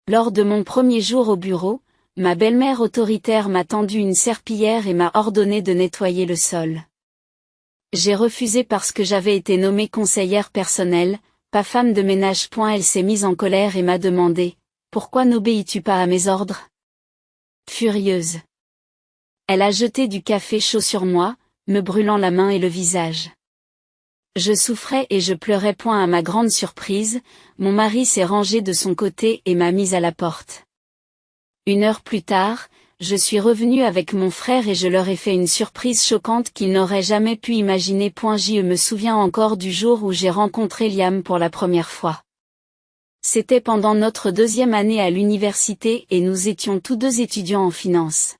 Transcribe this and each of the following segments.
Lors de mon premier jour au bureau, ma belle-mère autoritaire m'a tendu une serpillière et m'a ordonné de nettoyer le sol. J'ai refusé parce que j'avais été nommée conseillère personnelle, pas femme de ménage. Elle s'est mise en colère et m'a demandé « Pourquoi n'obéis-tu pas à mes ordres ?» Furieuse. Elle a jeté du café chaud sur moi, me brûlant la main et le visage. Je souffrais et je pleurais. À ma grande surprise, mon mari s'est rangé de son côté et m'a mise à la porte. 1 heure plus tard, je suis revenue avec mon frère et je leur ai fait une surprise choquante qu'ils n'auraient jamais pu imaginer. Je me souviens encore du jour où j'ai rencontré Liam pour la première fois. C'était pendant notre 2e année à l'université et nous étions tous deux étudiants en finance.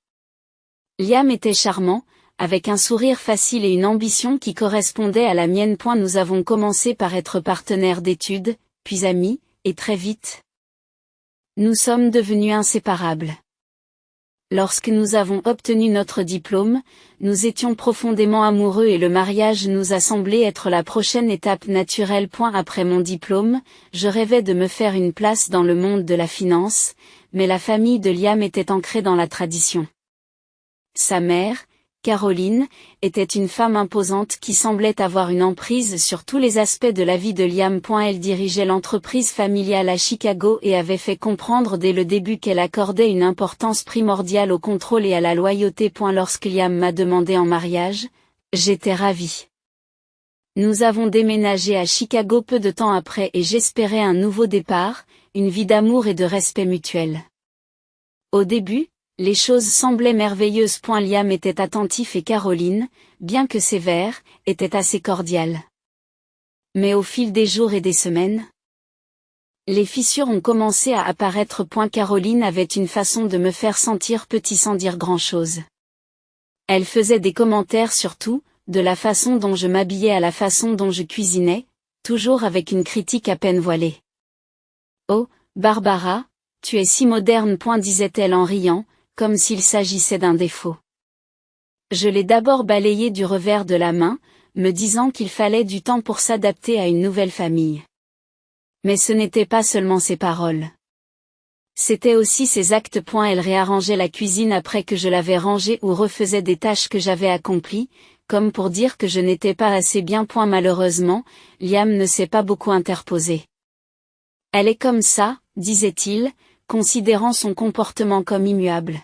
Liam était charmant, avec un sourire facile et une ambition qui correspondait à la mienne. Nous avons commencé par être partenaires d'études, puis amis, et très vite, nous sommes devenus inséparables. Lorsque nous avons obtenu notre diplôme, nous étions profondément amoureux et le mariage nous a semblé être la prochaine étape naturelle. Après mon diplôme, je rêvais de me faire une place dans le monde de la finance, mais la famille de Liam était ancrée dans la tradition. Sa mère, Caroline, était une femme imposante qui semblait avoir une emprise sur tous les aspects de la vie de Liam. Elle dirigeait l'entreprise familiale à Chicago et avait fait comprendre dès le début qu'elle accordait une importance primordiale au contrôle et à la loyauté. Lorsque Liam m'a demandé en mariage, j'étais ravie. Nous avons déménagé à Chicago peu de temps après et j'espérais un nouveau départ, une vie d'amour et de respect mutuel. Au début, les choses semblaient merveilleuses. Liam était attentif et Caroline, bien que sévère, était assez cordiale. Mais au fil des jours et des semaines, les fissures ont commencé à apparaître. Caroline avait une façon de me faire sentir petit sans dire grand-chose. Elle faisait des commentaires sur tout, de la façon dont je m'habillais à la façon dont je cuisinais, toujours avec une critique à peine voilée. « Oh, Barbara, tu es si moderne », disait-elle en riant, comme s'il s'agissait d'un défaut. Je l'ai d'abord balayé du revers de la main, me disant qu'il fallait du temps pour s'adapter à une nouvelle famille. Mais ce n'était pas seulement ses paroles. C'était aussi ses actes. Elle réarrangeait la cuisine après que je l'avais rangée ou refaisait des tâches que j'avais accomplies, comme pour dire que je n'étais pas assez bien. Malheureusement, Liam ne s'est pas beaucoup interposé. Elle est comme ça, disait-il, considérant son comportement comme immuable.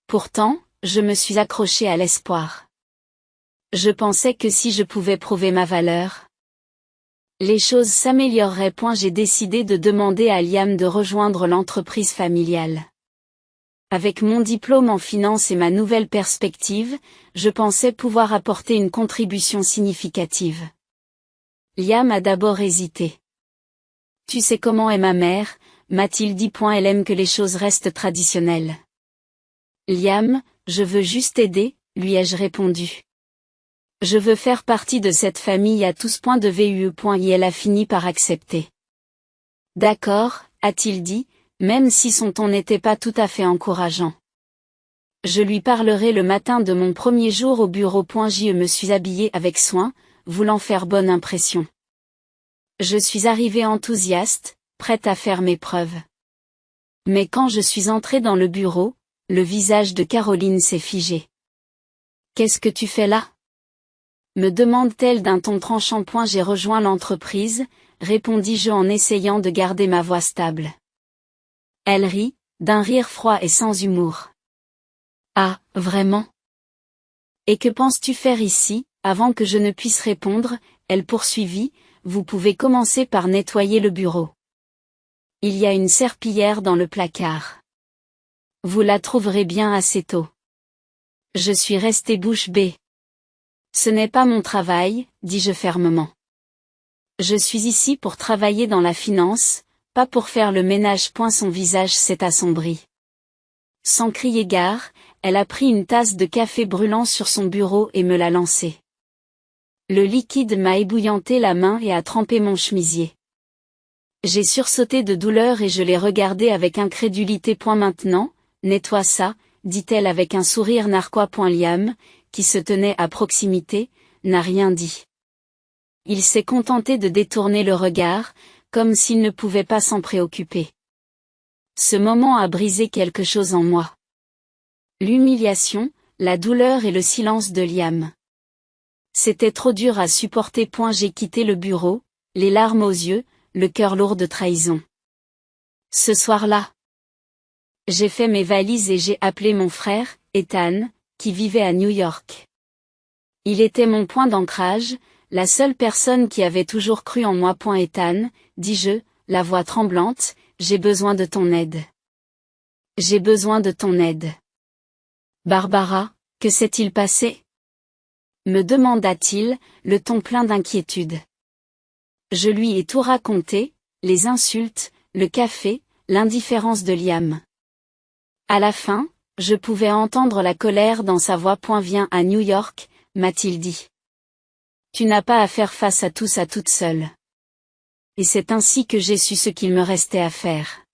Pourtant, je me suis accrochée à l'espoir. Je pensais que si je pouvais prouver ma valeur, les choses s'amélioreraient. J'ai décidé de demander à Liam de rejoindre l'entreprise familiale. Avec mon diplôme en finance et ma nouvelle perspective, je pensais pouvoir apporter une contribution significative. Liam a d'abord hésité. « Tu sais comment est ma mère ?» m'a-t-il dit. Elle aime que les choses restent traditionnelles. Liam, je veux juste aider, lui ai-je répondu. Je veux faire partie de cette famille à tous. De VUE. Et elle a fini par accepter. D'accord, a-t-il dit, même si son ton n'était pas tout à fait encourageant. Je lui parlerai le matin de mon premier jour au bureau. Je me suis habillée avec soin, voulant faire bonne impression. Je suis arrivée enthousiaste, prête à faire mes preuves. Mais quand je suis entrée dans le bureau, le visage de Caroline s'est figé. « Qu'est-ce que tu fais là ?» me demande-t-elle d'un ton tranchant. J'ai rejoint l'entreprise, répondis-je en essayant de garder ma voix stable. Elle rit, d'un rire froid et sans humour. « Ah, vraiment ? Et que penses-tu faire ici ?» Avant que je ne puisse répondre, elle poursuivit, « Vous pouvez commencer par nettoyer le bureau. Il y a une serpillière dans le placard. Vous la trouverez bien assez tôt. » Je suis restée bouche bée. « Ce n'est pas mon travail, dis-je fermement. Je suis ici pour travailler dans la finance, pas pour faire le ménage. Son visage s'est assombri. Sans crier gare, elle a pris une tasse de café brûlant sur son bureau et me l'a lancée. Le liquide m'a ébouillanté la main et a trempé mon chemisier. J'ai sursauté de douleur et je l'ai regardée avec incrédulité. Maintenant, nettoie ça, dit-elle avec un sourire narquois. Liam, qui se tenait à proximité, n'a rien dit. Il s'est contenté de détourner le regard, comme s'il ne pouvait pas s'en préoccuper. Ce moment a brisé quelque chose en moi. L'humiliation, la douleur et le silence de Liam. C'était trop dur à supporter. J'ai quitté le bureau, les larmes aux yeux, le cœur lourd de trahison. Ce soir-là, j'ai fait mes valises et j'ai appelé mon frère, Ethan, qui vivait à New York. Il était mon point d'ancrage, la seule personne qui avait toujours cru en moi. Ethan, dis-je, la voix tremblante, j'ai besoin de ton aide. J'ai besoin de ton aide. Barbara, que s'est-il passé? Me demanda-t-il, le ton plein d'inquiétude. Je lui ai tout raconté, les insultes, le café, l'indifférence de Liam. À la fin, je pouvais entendre la colère dans sa voix. Viens à New York, m'a-t-il dit. Tu n'as pas à faire face à tout ça toute seule. Et c'est ainsi que j'ai su ce qu'il me restait à faire.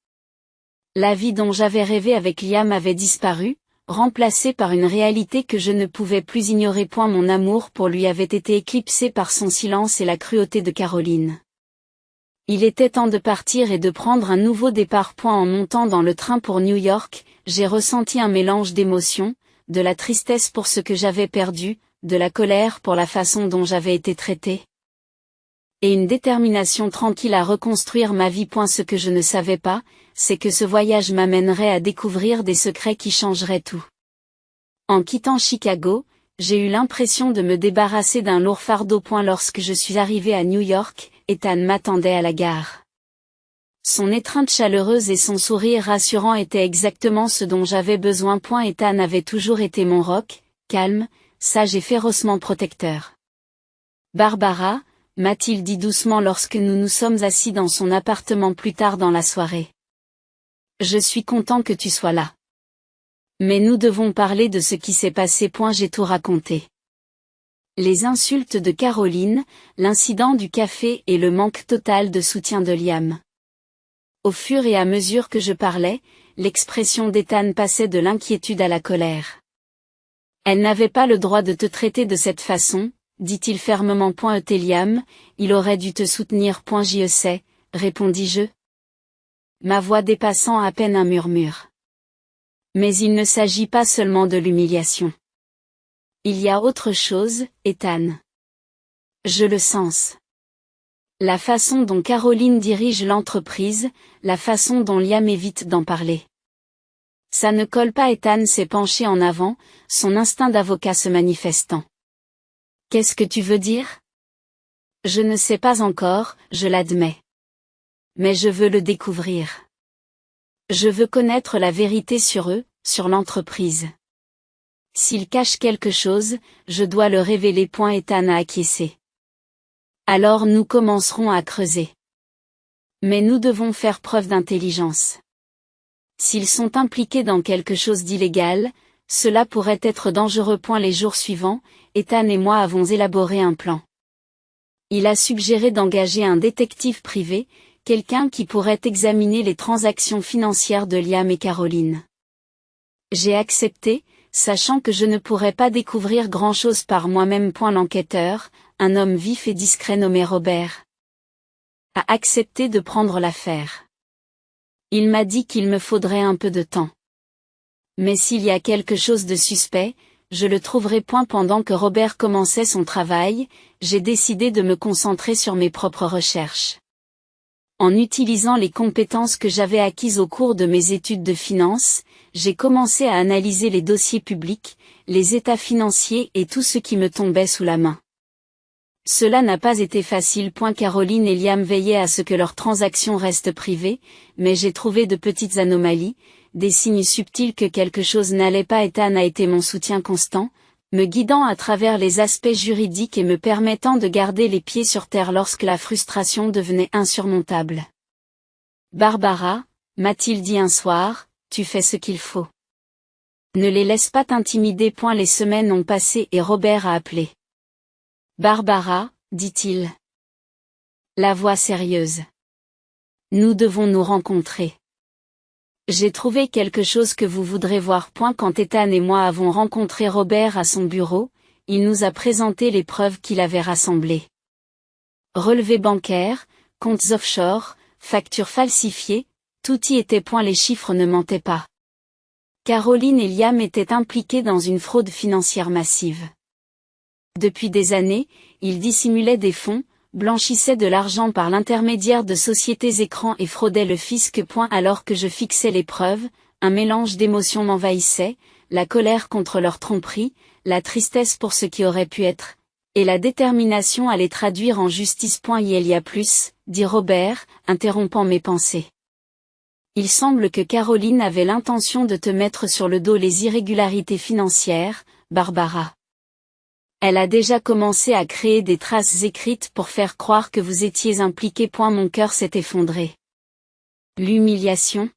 La vie dont j'avais rêvé avec Liam avait disparu, remplacée par une réalité que je ne pouvais plus ignorer. Mon amour pour lui avait été éclipsé par son silence et la cruauté de Caroline. Il était temps de partir et de prendre un nouveau départ. En montant dans le train pour New York, j'ai ressenti un mélange d'émotions, de la tristesse pour ce que j'avais perdu, de la colère pour la façon dont j'avais été traitée. Et une détermination tranquille à reconstruire ma vie. Ce que je ne savais pas, c'est que ce voyage m'amènerait à découvrir des secrets qui changeraient tout. En quittant Chicago, j'ai eu l'impression de me débarrasser d'un lourd fardeau. Lorsque je suis arrivé à New York, Ethan m'attendait à la gare. Son étreinte chaleureuse et son sourire rassurant étaient exactement ce dont j'avais besoin. Ethan avait toujours été mon roc, calme, sage et férocement protecteur. Barbara, m'a-t-il dit doucement lorsque nous nous sommes assis dans son appartement plus tard dans la soirée. Je suis content que tu sois là. Mais nous devons parler de ce qui s'est passé. J'ai tout raconté. Les insultes de Caroline, l'incident du café et le manque total de soutien de Liam. Au fur et à mesure que je parlais, l'expression d'Ethan passait de l'inquiétude à la colère. Elle n'avait pas le droit de te traiter de cette façon, dit-il fermement. Liam, il aurait dû te soutenir. J'y sais, répondis-je. Ma voix dépassant à peine un murmure. Mais il ne s'agit pas seulement de l'humiliation. Il y a autre chose, Ethan. Je le sens. La façon dont Caroline dirige l'entreprise, la façon dont Liam évite d'en parler. Ça ne colle pas. Ethan s'est penché en avant, son instinct d'avocat se manifestant. Qu'est-ce que tu veux dire? Je ne sais pas encore, je l'admets. Mais je veux le découvrir. Je veux connaître la vérité sur eux, sur l'entreprise. S'ils cachent quelque chose, je dois le révéler. Ethan a acquiescé. Alors nous commencerons à creuser. Mais nous devons faire preuve d'intelligence. S'ils sont impliqués dans quelque chose d'illégal, cela pourrait être dangereux. Les jours suivants, Ethan et moi avons élaboré un plan. Il a suggéré d'engager un détective privé, quelqu'un qui pourrait examiner les transactions financières de Liam et Caroline. J'ai accepté, sachant que je ne pourrais pas découvrir grand-chose par moi-même. L'enquêteur, un homme vif et discret nommé Robert, a accepté de prendre l'affaire. Il m'a dit qu'il me faudrait un peu de temps. Mais s'il y a quelque chose de suspect, je le trouverai. Pendant que Robert commençait son travail, j'ai décidé de me concentrer sur mes propres recherches. En utilisant les compétences que j'avais acquises au cours de mes études de finance, j'ai commencé à analyser les dossiers publics, les états financiers et tout ce qui me tombait sous la main. Cela n'a pas été facile. Caroline et Liam veillaient à ce que leurs transactions restent privées, mais j'ai trouvé de petites anomalies, des signes subtils que quelque chose n'allait pas. Ethan a été mon soutien constant, me guidant à travers les aspects juridiques et me permettant de garder les pieds sur terre lorsque la frustration devenait insurmontable. Barbara, m'a-t-il dit un soir, tu fais ce qu'il faut. Ne les laisse pas t'intimider. Les semaines ont passé et Robert a appelé. Barbara, dit-il. La voix sérieuse. Nous devons nous rencontrer. J'ai trouvé quelque chose que vous voudrez voir. Quand Ethan et moi avons rencontré Robert à son bureau, il nous a présenté les preuves qu'il avait rassemblées. Relevés bancaires, comptes offshore, factures falsifiées, Tout y était. Les chiffres ne mentaient pas. Caroline et Liam étaient impliqués dans une fraude financière massive. Depuis des années, ils dissimulaient des fonds, blanchissaient de l'argent par l'intermédiaire de sociétés écrans et fraudaient le fisc. Alors que je fixais les preuves, un mélange d'émotions m'envahissait, la colère contre leur tromperie, la tristesse pour ce qui aurait pu être, et la détermination à les traduire en justice. Il y a plus, dit Robert, interrompant mes pensées. Il semble que Caroline avait l'intention de te mettre sur le dos les irrégularités financières, Barbara. Elle a déjà commencé à créer des traces écrites pour faire croire que vous étiez impliqué. Mon cœur s'est effondré. L'humiliation.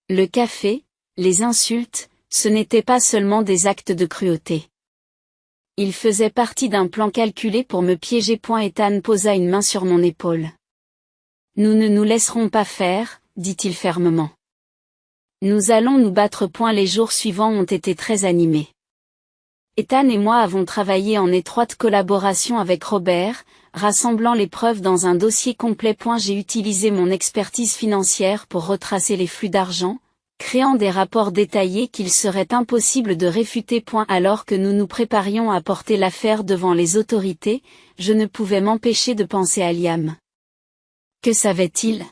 Le café, les insultes, ce n'étaient pas seulement des actes de cruauté. Ils faisaient partie d'un plan calculé pour me piéger. Ethan posa une main sur mon épaule. Nous ne nous laisserons pas faire, dit-il fermement. Nous allons nous battre. Les jours suivants ont été très animés. Ethan et moi avons travaillé en étroite collaboration avec Robert, rassemblant les preuves dans un dossier complet. J'ai utilisé mon expertise financière pour retracer les flux d'argent, créant des rapports détaillés qu'il serait impossible de réfuter. Alors que nous nous préparions à porter l'affaire devant les autorités, je ne pouvais m'empêcher de penser à Liam. Que savait-il ?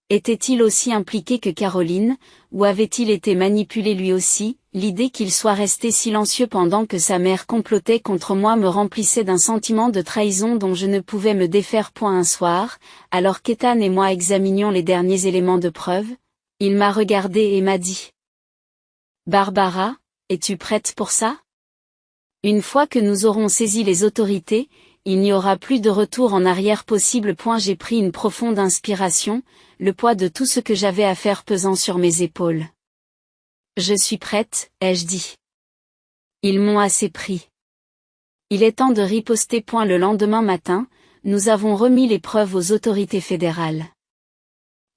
Était-il aussi impliqué que Caroline, ou avait-il été manipulé lui aussi? L'idée qu'il soit resté silencieux pendant que sa mère complotait contre moi me remplissait d'un sentiment de trahison dont je ne pouvais me défaire. Un soir, alors qu'Ethan et moi examinions les derniers éléments de preuve, il m'a regardé et m'a dit: Barbara, es-tu prête pour ça? Une fois que nous aurons saisi les autorités, il n'y aura plus de retour en arrière possible. J'ai pris une profonde inspiration, le poids de tout ce que j'avais à faire pesant sur mes épaules. Je suis prête, ai-je dit. Ils m'ont assez pris. Il est temps de riposter. Le lendemain matin, nous avons remis les preuves aux autorités fédérales.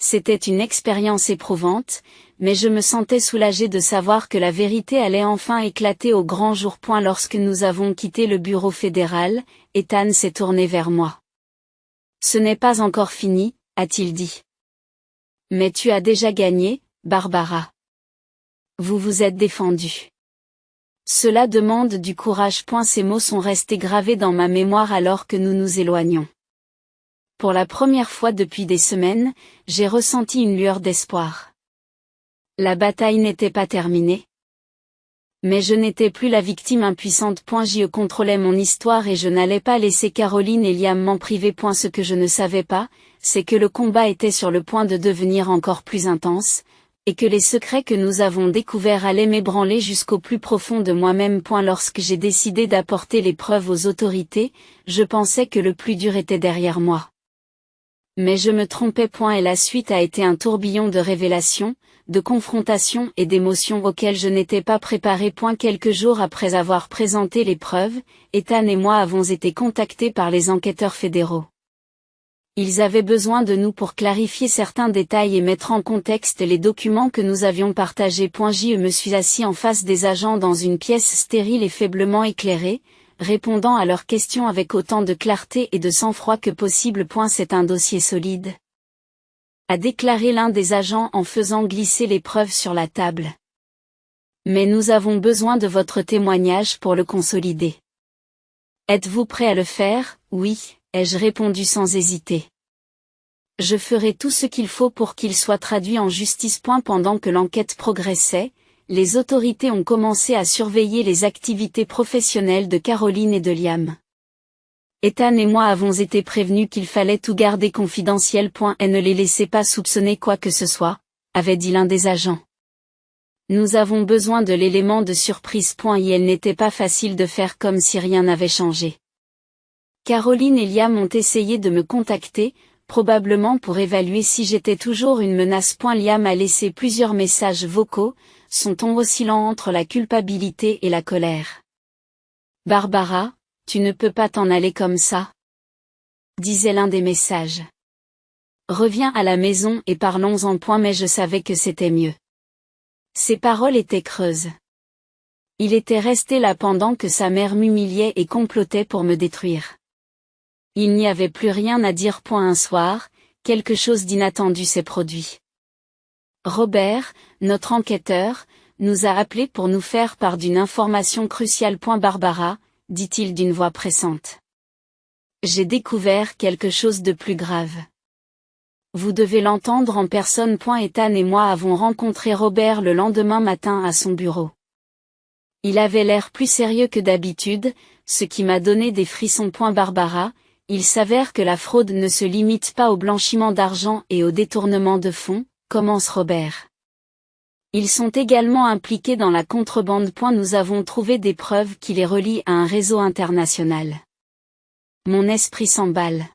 C'était une expérience éprouvante, mais je me sentais soulagée de savoir que la vérité allait enfin éclater au grand jour. Lorsque nous avons quitté le bureau fédéral, Ethan s'est tourné vers moi. Ce n'est pas encore fini, a-t-il dit. Mais tu as déjà gagné, Barbara. Vous vous êtes défendue. Cela demande du courage. Ces mots sont restés gravés dans ma mémoire alors que nous nous éloignons. Pour la première fois depuis des semaines, j'ai ressenti une lueur d'espoir. La bataille n'était pas terminée. Mais je n'étais plus la victime impuissante. Je contrôlais mon histoire et je n'allais pas laisser Caroline et Liam m'en priver. Ce que je ne savais pas, c'est que le combat était sur le point de devenir encore plus intense, et que les secrets que nous avons découverts allaient m'ébranler jusqu'au plus profond de moi-même. Lorsque j'ai décidé d'apporter les preuves aux autorités, je pensais que le plus dur était derrière moi. Mais je me trompais. Et la suite a été un tourbillon de révélations, de confrontations et d'émotions auxquelles je n'étais pas préparée. Quelques jours après avoir présenté les preuves, Ethan et moi avons été contactés par les enquêteurs fédéraux. Ils avaient besoin de nous pour clarifier certains détails et mettre en contexte les documents que nous avions partagés. Je me suis assis en face des agents dans une pièce stérile et faiblement éclairée, répondant à leurs questions avec autant de clarté et de sang-froid que possible. C'est un dossier solide, a déclaré l'un des agents en faisant glisser les preuves sur la table. Mais nous avons besoin de votre témoignage pour le consolider. Êtes-vous prêt à le faire? Oui, ai-je répondu sans hésiter. Je ferai tout ce qu'il faut pour qu'il soit traduit en justice. Pendant que l'enquête progressait, les autorités ont commencé à surveiller les activités professionnelles de Caroline et de Liam. Ethan et moi avons été prévenus qu'il fallait tout garder confidentiel. Et ne les laissez pas soupçonner quoi que ce soit, avait dit l'un des agents. Nous avons besoin de l'élément de surprise. Et il n'était pas facile de faire comme si rien n'avait changé. Caroline et Liam ont essayé de me contacter, probablement pour évaluer si j'étais toujours une menace. Liam a laissé plusieurs messages vocaux, son ton oscillant entre la culpabilité et la colère. Barbara, tu ne peux pas t'en aller comme ça, disait l'un des messages. Reviens à la maison et parlons-en. Mais je savais que c'était mieux. Ses paroles étaient creuses. Il était resté là pendant que sa mère m'humiliait et complotait pour me détruire. Il n'y avait plus rien à dire. Un soir, quelque chose d'inattendu s'est produit. Robert, notre enquêteur, nous a appelés pour nous faire part d'une information cruciale. Barbara, dit-il d'une voix pressante. J'ai découvert quelque chose de plus grave. Vous devez l'entendre en personne. Ethan et moi avons rencontré Robert le lendemain matin à son bureau. Il avait l'air plus sérieux que d'habitude, ce qui m'a donné des frissons. Barbara, il s'avère que la fraude ne se limite pas au blanchiment d'argent et au détournement de fonds, commence Robert. Ils sont également impliqués dans la contrebande. Nous avons trouvé des preuves qui les relient à un réseau international. Mon esprit s'emballe.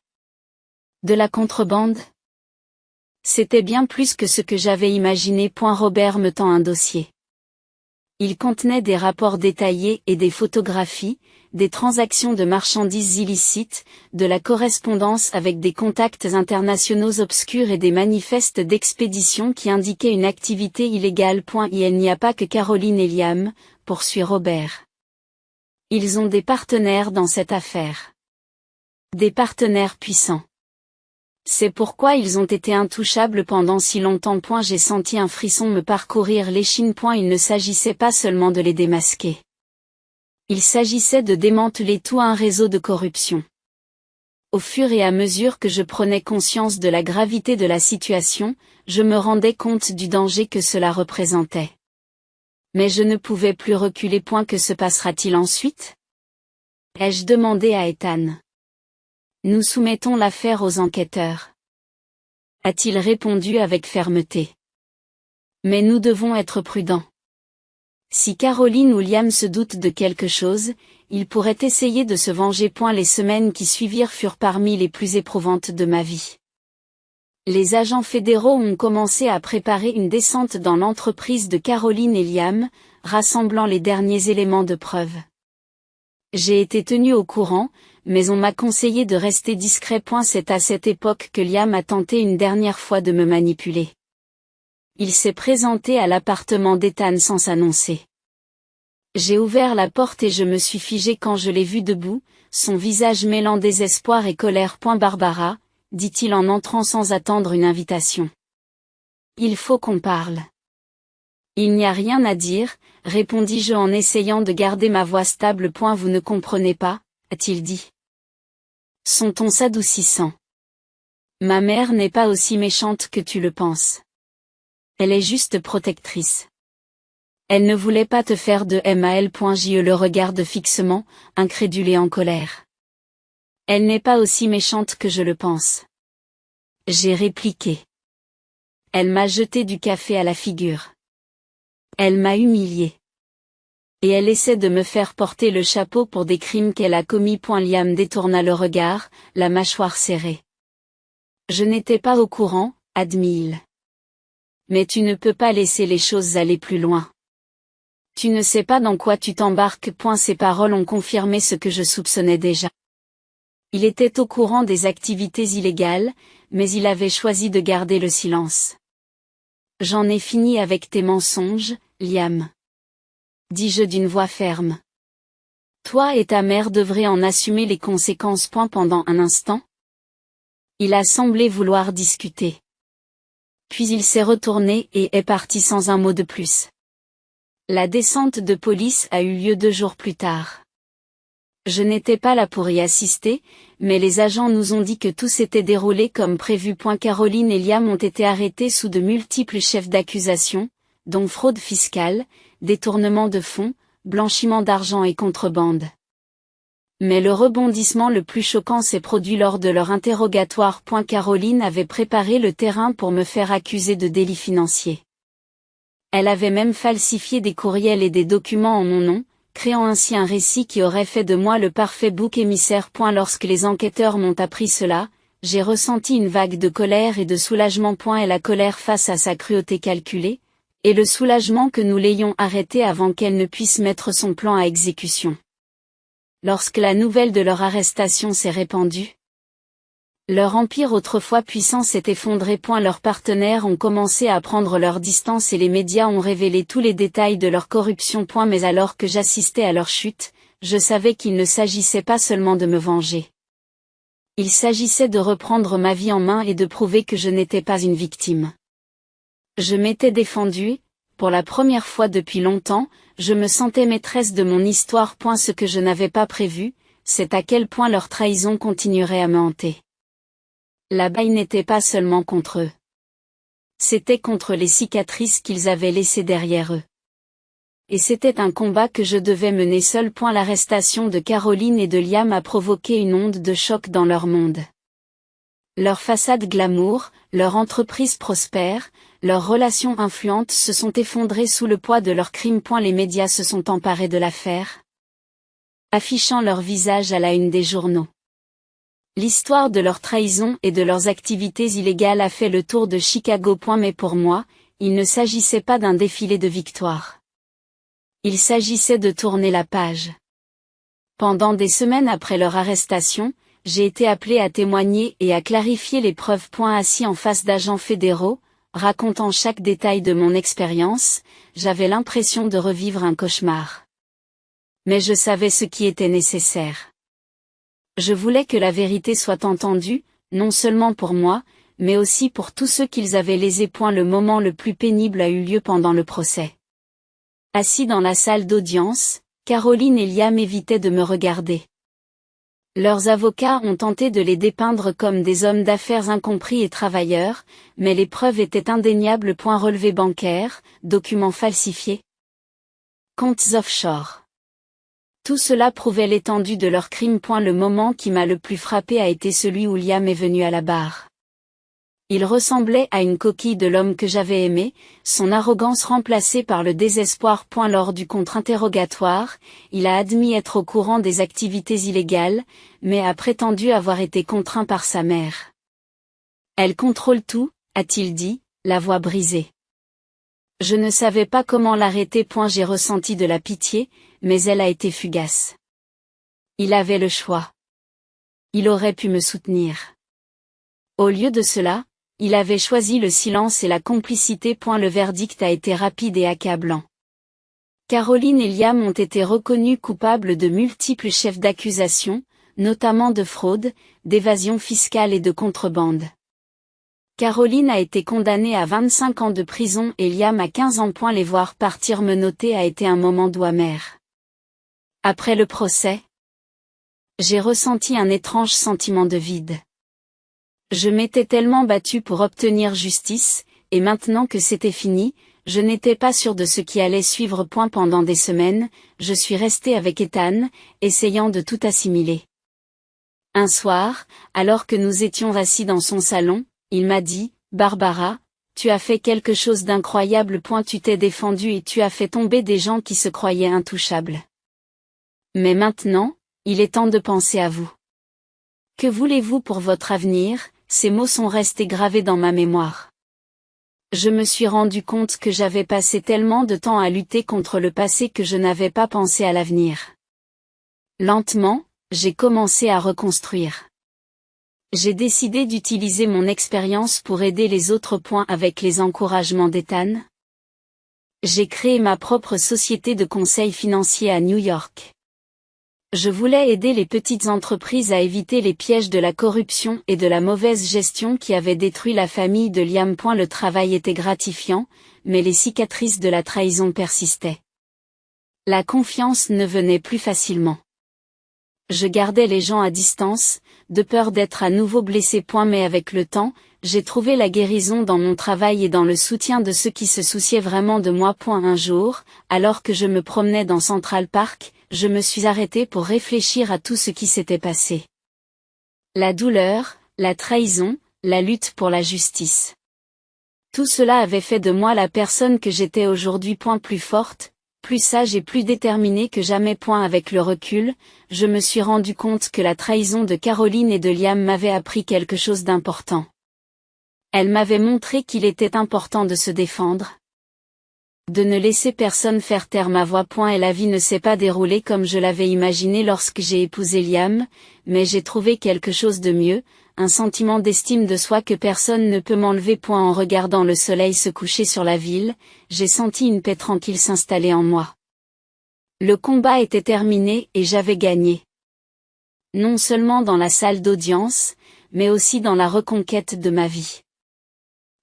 De la contrebande ? C'était bien plus que ce que j'avais imaginé. Robert me tend un dossier. Il contenait des rapports détaillés et des photographies, des transactions de marchandises illicites, de la correspondance avec des contacts internationaux obscurs et des manifestes d'expédition qui indiquaient une activité illégale. Il n'y a pas que Caroline et Liam, poursuit Robert. Ils ont des partenaires dans cette affaire. Des partenaires puissants. C'est pourquoi ils ont été intouchables pendant si longtemps. J'ai senti un frisson me parcourir l'échine. Il ne s'agissait pas seulement de les démasquer. Il s'agissait de démanteler tout un réseau de corruption. Au fur et à mesure que je prenais conscience de la gravité de la situation, je me rendais compte du danger que cela représentait. Mais je ne pouvais plus reculer. Que se passera-t-il ensuite ? Ai-je demandé à Ethan. Nous soumettons l'affaire aux enquêteurs. A-t-il répondu avec fermeté. Mais nous devons être prudents. Si Caroline ou Liam se doutent de quelque chose, ils pourraient essayer de se venger. Les semaines qui suivirent furent parmi les plus éprouvantes de ma vie. Les agents fédéraux ont commencé à préparer une descente dans l'entreprise de Caroline et Liam, rassemblant les derniers éléments de preuve. J'ai été tenu au courant, mais on m'a conseillé de rester discret. C'est à cette époque que Liam a tenté une dernière fois de me manipuler. Il s'est présenté à l'appartement d'Ethan sans s'annoncer. J'ai ouvert la porte et je me suis figé quand je l'ai vu debout, son visage mêlant désespoir et colère. Barbara, dit-il en entrant sans attendre une invitation. Il faut qu'on parle. Il n'y a rien à dire, répondis-je en essayant de garder ma voix stable. Vous ne comprenez pas, a-t-il dit. Son ton s'adoucissant. Ma mère n'est pas aussi méchante que tu le penses. Elle est juste protectrice. Elle ne voulait pas te faire de mal. Je le regarde fixement, incrédule et en colère. Elle n'est pas aussi méchante que je le pense. J'ai répliqué. Elle m'a jeté du café à la figure. Elle m'a humilié. Et elle essaie de me faire porter le chapeau pour des crimes qu'elle a commis. Liam détourna le regard, la mâchoire serrée. Je n'étais pas au courant, admit-il. Mais tu ne peux pas laisser les choses aller plus loin. Tu ne sais pas dans quoi tu t'embarques. Ses paroles ont confirmé ce que je soupçonnais déjà. Il était au courant des activités illégales, mais il avait choisi de garder le silence. J'en ai fini avec tes mensonges, Liam. Dis-je d'une voix ferme. Toi et ta mère devrez en assumer les conséquences. Pendant un instant. Il a semblé vouloir discuter. Puis il s'est retourné et est parti sans un mot de plus. La descente de police a eu lieu 2 jours plus tard. Je n'étais pas là pour y assister, mais les agents nous ont dit que tout s'était déroulé comme prévu. Caroline et Liam ont été arrêtés sous de multiples chefs d'accusation, dont fraude fiscale, détournement de fonds, blanchiment d'argent et contrebande. Mais le rebondissement le plus choquant s'est produit lors de leur interrogatoire. Caroline avait préparé le terrain pour me faire accuser de délits financiers. Elle avait même falsifié des courriels et des documents en mon nom, créant ainsi un récit qui aurait fait de moi le parfait bouc émissaire. Lorsque les enquêteurs m'ont appris cela, j'ai ressenti une vague de colère et de soulagement. Et la colère face à sa cruauté calculée, et le soulagement que nous l'ayons arrêtée avant qu'elle ne puisse mettre son plan à exécution. Lorsque la nouvelle de leur arrestation s'est répandue, leur empire autrefois puissant s'est effondré. Leurs partenaires ont commencé à prendre leur distance et les médias ont révélé tous les détails de leur corruption. Mais alors que j'assistais à leur chute, je savais qu'il ne s'agissait pas seulement de me venger. Il s'agissait de reprendre ma vie en main et de prouver que je n'étais pas une victime. Je m'étais défendue, pour la première fois depuis longtemps, je me sentais maîtresse de mon histoire. Ce que je n'avais pas prévu, c'est à quel point leur trahison continuerait à me hanter. La bataille n'était pas seulement contre eux. C'était contre les cicatrices qu'ils avaient laissées derrière eux. Et c'était un combat que je devais mener seul. L'arrestation de Caroline et de Liam a provoqué une onde de choc dans leur monde. Leur façade glamour, leur entreprise prospère, leurs relations influentes se sont effondrées sous le poids de leurs crimes. Les médias se sont emparés de l'affaire, affichant leur visage à la une des journaux. L'histoire de leur trahison et de leurs activités illégales a fait le tour de Chicago. Mais pour moi, il ne s'agissait pas d'un défilé de victoires. Il s'agissait de tourner la page. Pendant des semaines après leur arrestation, j'ai été appelé à témoigner et à clarifier les preuves. Assis en face d'agents fédéraux, racontant chaque détail de mon expérience, j'avais l'impression de revivre un cauchemar. Mais je savais ce qui était nécessaire. Je voulais que la vérité soit entendue, non seulement pour moi, mais aussi pour tous ceux qu'ils avaient lésés. Le moment le plus pénible a eu lieu pendant le procès. Assis dans la salle d'audience, Caroline et Liam évitaient de me regarder. Leurs avocats ont tenté de les dépeindre comme des hommes d'affaires incompris et travailleurs, mais les preuves étaient indéniables. Relevés bancaires, documents falsifiés, comptes offshore. Tout cela prouvait l'étendue de leurs crimes. Le moment qui m'a le plus frappé a été celui où Liam est venu à la barre. Il ressemblait à une coquille de l'homme que j'avais aimé, son arrogance remplacée par le désespoir. Lors du contre-interrogatoire, il a admis être au courant des activités illégales, mais a prétendu avoir été contraint par sa mère. Elle contrôle tout, a-t-il dit, la voix brisée. Je ne savais pas comment l'arrêter. J'ai ressenti de la pitié, mais elle a été fugace. Il avait le choix. Il aurait pu me soutenir. Au lieu de cela, il avait choisi le silence et la complicité. Le verdict a été rapide et accablant. Caroline et Liam ont été reconnus coupables de multiples chefs d'accusation, notamment de fraude, d'évasion fiscale et de contrebande. Caroline a été condamnée à 25 ans de prison et Liam à 15 ans. Les voir partir menottés a été un moment doux amer. Après le procès, j'ai ressenti un étrange sentiment de vide. Je m'étais tellement battue pour obtenir justice, et maintenant que c'était fini, je n'étais pas sûre de ce qui allait suivre. Pendant des semaines, je suis restée avec Ethan, essayant de tout assimiler. Un soir, alors que nous étions assis dans son salon, il m'a dit, « Barbara, tu as fait quelque chose d'incroyable. Tu t'es défendue et tu as fait tomber des gens qui se croyaient intouchables. Mais maintenant, il est temps de penser à vous. Que voulez-vous pour votre avenir ?» Ces mots sont restés gravés dans ma mémoire. Je me suis rendu compte que j'avais passé tellement de temps à lutter contre le passé que je n'avais pas pensé à l'avenir. Lentement, j'ai commencé à reconstruire. J'ai décidé d'utiliser mon expérience pour aider les autres. Avec les encouragements d'Ethan, j'ai créé ma propre société de conseil financier à New York. Je voulais aider les petites entreprises à éviter les pièges de la corruption et de la mauvaise gestion qui avaient détruit la famille de Liam. Le travail était gratifiant, mais les cicatrices de la trahison persistaient. La confiance ne venait plus facilement. Je gardais les gens à distance, de peur d'être à nouveau blessé. Mais avec le temps, j'ai trouvé la guérison dans mon travail et dans le soutien de ceux qui se souciaient vraiment de moi. Un jour, alors que je me promenais dans Central Park, je me suis arrêtée pour réfléchir à tout ce qui s'était passé. La douleur, la trahison, la lutte pour la justice. Tout cela avait fait de moi la personne que j'étais aujourd'hui. Plus forte, plus sage et plus déterminée que jamais. Avec le recul, je me suis rendu compte que la trahison de Caroline et de Liam m'avait appris quelque chose d'important. Elle m'avait montré qu'il était important de se défendre, de ne laisser personne faire taire ma voix. Et la vie ne s'est pas déroulée comme je l'avais imaginé lorsque j'ai épousé Liam, mais j'ai trouvé quelque chose de mieux, un sentiment d'estime de soi que personne ne peut m'enlever. En regardant le soleil se coucher sur la ville, j'ai senti une paix tranquille s'installer en moi. Le combat était terminé et j'avais gagné. Non seulement dans la salle d'audience, mais aussi dans la reconquête de ma vie.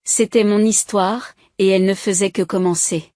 C'était mon histoire, et elle ne faisait que commencer.